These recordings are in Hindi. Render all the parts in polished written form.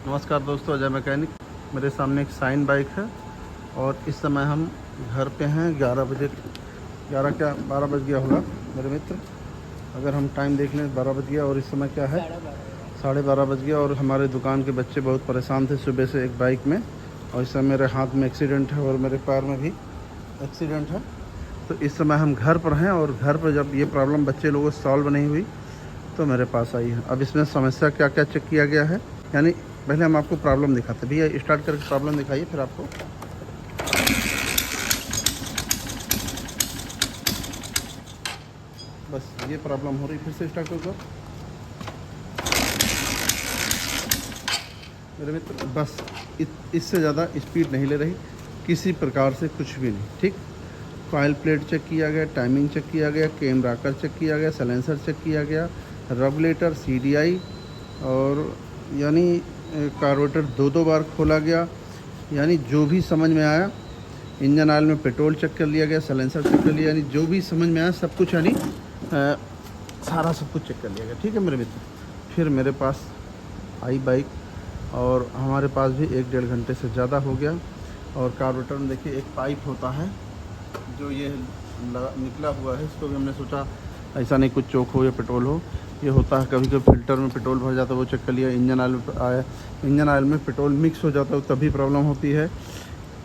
नमस्कार दोस्तों, अजय मैकेनिक। मेरे सामने एक साइन बाइक है और इस समय हम घर पे हैं। 11 बजे, 11 क्या 12 बज गया होगा मेरे मित्र। अगर हम टाइम देख लें 12 बज गया और इस समय क्या है 12:30 बज गया। और हमारे दुकान के बच्चे बहुत परेशान थे सुबह से एक बाइक में, और इस समय मेरे हाथ में एक्सीडेंट है और मेरे पैर में भी एक्सीडेंट है। तो इस समय हम घर पर हैं और घर पर जब ये प्रॉब्लम बच्चे लोगों से सॉल्व नहीं हुई तो मेरे पास आई है। अब इसमें समस्या क्या क्या चेक किया गया है, यानी पहले हम आपको प्रॉब्लम दिखाते हैं। भैया स्टार्ट करके प्रॉब्लम दिखाइए, फिर आपको बस ये प्रॉब्लम हो रही। फिर से स्टार्ट करो मेरे मित्र। बस इससे ज़्यादा स्पीड नहीं ले रही किसी प्रकार से, कुछ भी नहीं। ठीक, कॉइल प्लेट चेक किया गया, टाइमिंग चेक किया गया, केम राकर चेक किया गया, साइलेंसर चेक किया गया, रेगुलेटर, CDI, और यानी कार्बोरेटर दो बार खोला गया। यानी जो भी समझ में आया, इंजन ऑयल में पेट्रोल चेक कर लिया गया, साइलेंसर चेक कर लिया, यानी जो भी समझ में आया सब कुछ, यानी सारा सब कुछ चेक कर लिया गया। ठीक है मेरे मित्र। फिर मेरे पास आई बाइक और हमारे पास भी 1-1.5 घंटे से ज़्यादा हो गया। और कार्बोरेटर में देखिए एक पाइप होता है जो ये निकला हुआ है, इसको भी हमने सोचा ऐसा नहीं कुछ चोक हो या पेट्रोल हो। ये होता है कभी कभी फिल्टर में पेट्रोल भर जाता है, वो चेक कर लिया। इंजन ऑयल में पेट्रोल मिक्स हो जाता है तभी प्रॉब्लम होती है।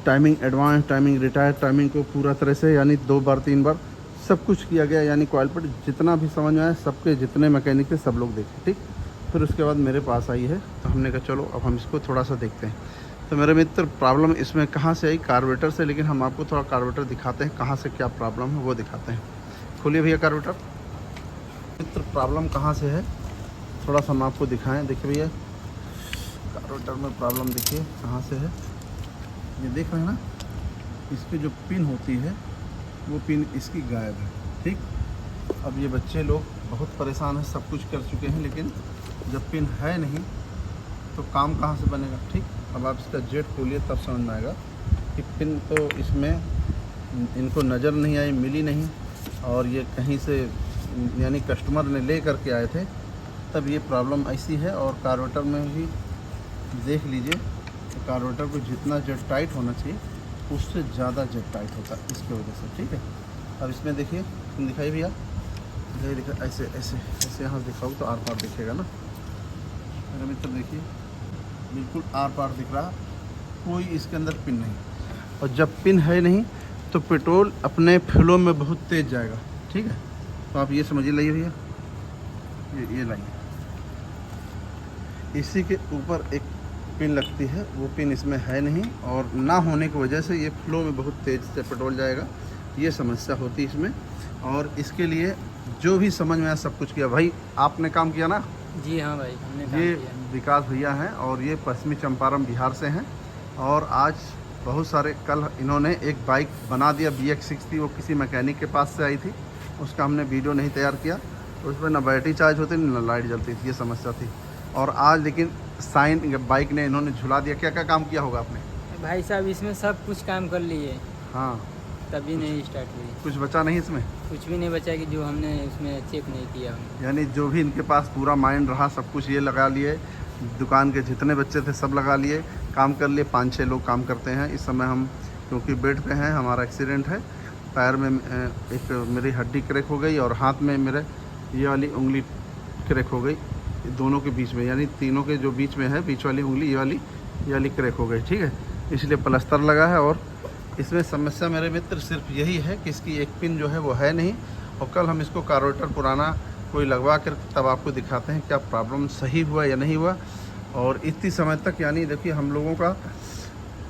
Timing advance, timing retire, timing को पूरा तरह से यानी 2 बार 3 बार सब कुछ किया गया। यानी कॉइल पर जितना भी समझ में आया सबके जितने मैकेनिक थे सब लोग देखे। ठीक, फिर उसके बाद मेरे पास आई है तो हमने कहा चलो अब हम इसको थोड़ा सा देखते हैं। तो मेरे मित्र प्रॉब्लम इसमें कहाँ से आई, कार्बोरेटर से। लेकिन हम आपको थोड़ा कार्बोरेटर दिखाते हैं, कहाँ से क्या प्रॉब्लम है वो दिखाते हैं। खोलिए भैया कार्बोरेटर। मित्र प्रॉब्लम कहाँ से है थोड़ा सा हम आपको दिखाएं। देखिए भैया कार्बोरेटर में प्रॉब्लम देखिए कहाँ से है। ये देख रहे हैं ना, इसकी जो पिन होती है वो पिन इसकी गायब है। ठीक, अब ये बच्चे लोग बहुत परेशान हैं, सब कुछ कर चुके हैं, लेकिन जब पिन है नहीं तो काम कहाँ से बनेगा। ठीक, अब आप इसका जेट खोलिए तब समझ में आएगा कि पिन तो इसमें इनको नज़र नहीं आई, मिली नहीं, और ये कहीं से यानी कस्टमर ने ले करके आए थे, तब ये प्रॉब्लम ऐसी है। और कार्बोरेटर में भी देख लीजिए तो कार्बोरेटर को जितना जेट टाइट होना चाहिए उससे ज़्यादा जेट टाइट होता है इसकी वजह से। ठीक है, अब इसमें देखिए, दिखाइए भैया, दिखा ऐसे ऐसे ऐसे यहाँ से दिखाऊँ तो आर पार दिखेगा ना मेरे मित्र। देखिए बिल्कुल आर पार दिख रहा, कोई इसके अंदर पिन नहीं। और जब पिन है नहीं तो पेट्रोल अपने फ्लो में बहुत तेज़ जाएगा। ठीक है, तो आप ये समझिए, लाइए भैया, ये लाइए, इसी के ऊपर एक पिन लगती है, वो पिन इसमें है नहीं, और ना होने की वजह से ये फ्लो में बहुत तेज़ से पेट्रोल जाएगा। ये समस्या होती है इसमें। और इसके लिए जो भी समझ में आया सब कुछ किया। भाई आपने काम किया ना? जी हाँ भाई, हमने काम ये किया। विकास भैया हैं और ये पश्चिमी चंपारण बिहार से हैं। और आज बहुत सारे, कल इन्होंने एक बाइक बना दिया BX60, वो किसी मैकेनिक के पास से आई थी, उसका हमने वीडियो नहीं तैयार किया, तो उस पर ना बैटरी चार्ज होती ना लाइट जलती थी, ये समस्या थी। और आज लेकिन साइन बाइक ने इन्होंने झुला दिया। क्या क्या काम किया होगा आपने? भाई साहब इसमें सब कुछ काम कर लिए, हाँ, तभी नहीं स्टार्ट हुई। कुछ बचा नहीं इसमें? कुछ भी नहीं बचा कि जो हमने उसमें चेक नहीं किया हमने। यानी जो भी इनके पास पूरा माइंड रहा सब कुछ ये लगा लिए, दुकान के जितने बच्चे थे सब लगा लिए, काम कर लिए। 5-6 लोग काम करते हैं इस समय। हम क्योंकि बेड पे हैं, हमारा एक्सीडेंट है, पैर में एक मेरी हड्डी क्रैक हो गई और हाथ में मेरे ये वाली उंगली क्रैक हो गई, दोनों के बीच में, यानी तीनों के जो बीच में है, बीच वाली उंगली ये वाली क्रैक हो गई। ठीक है, इसलिए प्लास्टर लगा है। और इसमें समस्या मेरे मित्र सिर्फ यही है कि इसकी एक पिन जो है वो है नहीं। और कल हम इसको कार्बोरेटर पुराना कोई लगवा कर तब आपको दिखाते हैं क्या प्रॉब्लम सही हुआ या नहीं हुआ। और इतनी समय तक, यानी देखिए हम लोगों का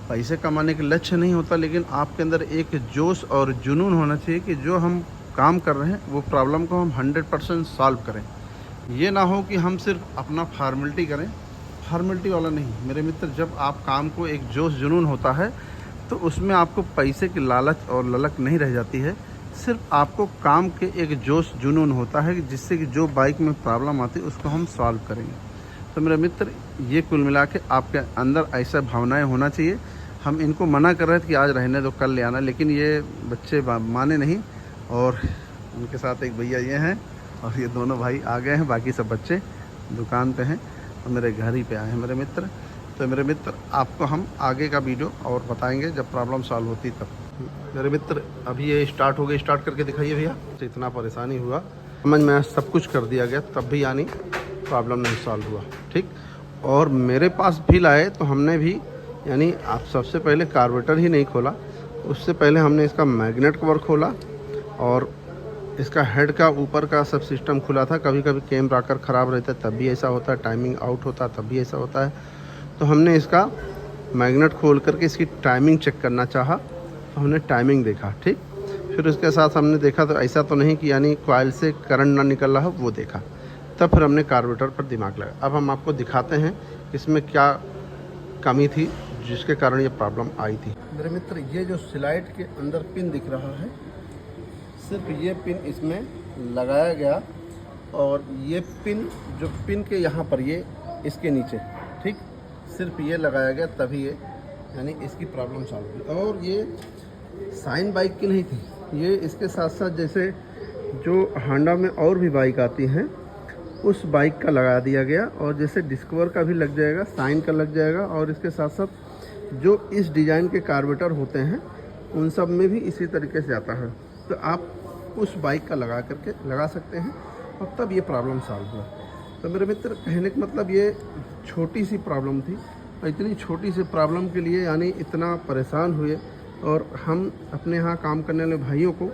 पैसे कमाने के लक्ष्य नहीं होता, लेकिन आपके अंदर एक जोश और जुनून होना चाहिए कि जो हम काम कर रहे हैं वो प्रॉब्लम को हम 100% सॉल्व करें। ये ना हो कि हम सिर्फ अपना फॉर्मेलिटी करें, फॉर्मेलिटी वाला नहीं मेरे मित्र। जब आप काम को एक जोश जुनून होता है तो उसमें आपको पैसे की लालच और ललक नहीं रह जाती है, सिर्फ आपको काम के एक जोश जुनून होता है कि जिससे कि जो बाइक में प्रॉब्लम आती है उसको हम सॉल्व करेंगे। तो मेरे मित्र ये कुल मिला के आपके अंदर ऐसा भावनाएं होना चाहिए। हम इनको मना कर रहे थे कि आज रहने दो कल ले आना, लेकिन ये बच्चे माने नहीं। और उनके साथ एक भैया ये हैं और ये दोनों भाई आ गए हैं, बाकी सब बच्चे दुकान पे हैं और मेरे घर ही पे आए हैं मेरे मित्र। तो मेरे मित्र आपको हम आगे का वीडियो और बताएंगे जब प्रॉब्लम सॉल्व होती तब। मेरे मित्र अभी ये स्टार्ट हो गई, स्टार्ट करके दिखाइए भैया। तो इतना परेशानी हुआ, समझ में सब कुछ कर दिया गया, तब भी यानी प्रॉब्लम नहीं सॉल्व हुआ। ठीक, और मेरे पास भी लाए तो हमने भी यानी आप सबसे पहले कार्बोरेटर ही नहीं खोला, उससे पहले हमने इसका मैग्नेट कवर खोला और इसका हेड का ऊपर का सब सिस्टम खुला था। कभी कभी कैम रॉकर ख़राब रहता है तब भी ऐसा होता है, टाइमिंग आउट होता है तब भी ऐसा होता है। तो हमने इसका मैग्नेट खोल करके इसकी टाइमिंग चेक करना चाहा, तो हमने टाइमिंग देखा। ठीक, फिर उसके साथ हमने देखा तो ऐसा तो नहीं कि यानी कॉइल से करंट ना निकल रहा हो, वो देखा। तब फिर हमने कार्बोरेटर पर दिमाग लगाया। अब हम आपको दिखाते हैं इसमें क्या कमी थी जिसके कारण ये प्रॉब्लम आई थी। मेरे मित्र ये जो स्लाइड के अंदर पिन दिख रहा है, सिर्फ ये पिन इसमें लगाया गया और ये पिन जो पिन के यहाँ पर ये इसके नीचे, ठीक, सिर्फ ये लगाया गया तभी ये यानी इसकी प्रॉब्लम सॉल्व हुई। और ये साइन बाइक की नहीं थी, ये इसके साथ साथ जैसे जो होंडा में और भी बाइक आती हैं उस बाइक का लगा दिया गया, और जैसे डिस्कवर का भी लग जाएगा, साइन का लग जाएगा, और इसके साथ साथ जो इस डिज़ाइन के कार्बोरेटर होते हैं उन सब में भी इसी तरीके से आता है। तो आप उस बाइक का लगा करके लगा सकते हैं और तब ये प्रॉब्लम सॉल्व हुआ। तो मेरे मित्र कहने का मतलब ये छोटी सी प्रॉब्लम थी और इतनी छोटी सी प्रॉब्लम के लिए यानी इतना परेशान हुए, और हम अपने यहाँ काम करने वाले भाइयों को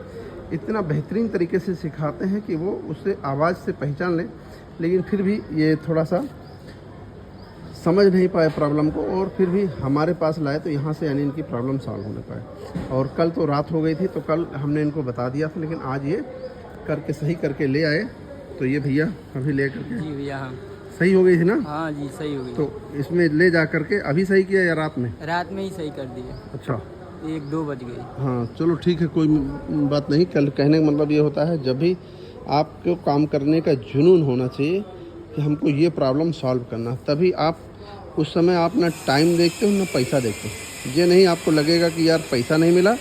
इतना बेहतरीन तरीके से सिखाते हैं कि वो उससे आवाज़ से पहचान लें, लेकिन फिर भी ये थोड़ा सा समझ नहीं पाए प्रॉब्लम को, और फिर भी हमारे पास लाए तो यहाँ से यानी इनकी प्रॉब्लम सॉल्व होने पाए। और कल तो रात हो गई थी तो कल हमने इनको बता दिया था, लेकिन आज ये करके सही करके ले आए। तो ये भैया अभी ले करके, जी भैया, हाँ सही हो गई थी ना? हाँ जी, सही हो गई। तो इसमें ले जा करके अभी सही किया या रात में? रात में ही सही कर दिए। अच्छा, 1-2 बज गई। हाँ चलो ठीक है, कोई बात नहीं। कल कहने का मतलब ये होता है जब भी आपको काम करने का जुनून होना चाहिए कि हमको ये प्रॉब्लम सॉल्व करना, तभी आप उस समय आप ना टाइम देखते हो ना पैसा देखते हो। ये नहीं आपको लगेगा कि यार पैसा नहीं मिला,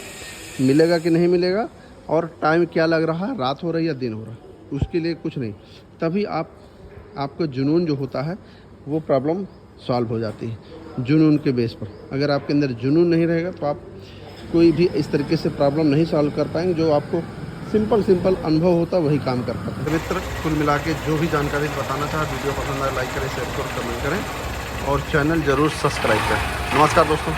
मिलेगा कि नहीं मिलेगा, और टाइम क्या लग रहा है, रात हो रही या दिन हो रहा, उसके लिए कुछ नहीं। तभी आपको जुनून जो होता है वो प्रॉब्लम सॉल्व हो जाती है जुनून के बेस पर। अगर आपके अंदर जुनून नहीं रहेगा तो आप कोई भी इस तरीके से प्रॉब्लम नहीं सॉल्व कर पाएंगे। जो आपको सिंपल अनुभव होता है वही काम कर पाते हैं। मित्र कुल मिला के जो भी जानकारी बताना चाहे, वीडियो पसंद आए लाइक करें, शेयर करें, कमेंट करें और चैनल ज़रूर सब्सक्राइब करें। नमस्कार दोस्तों।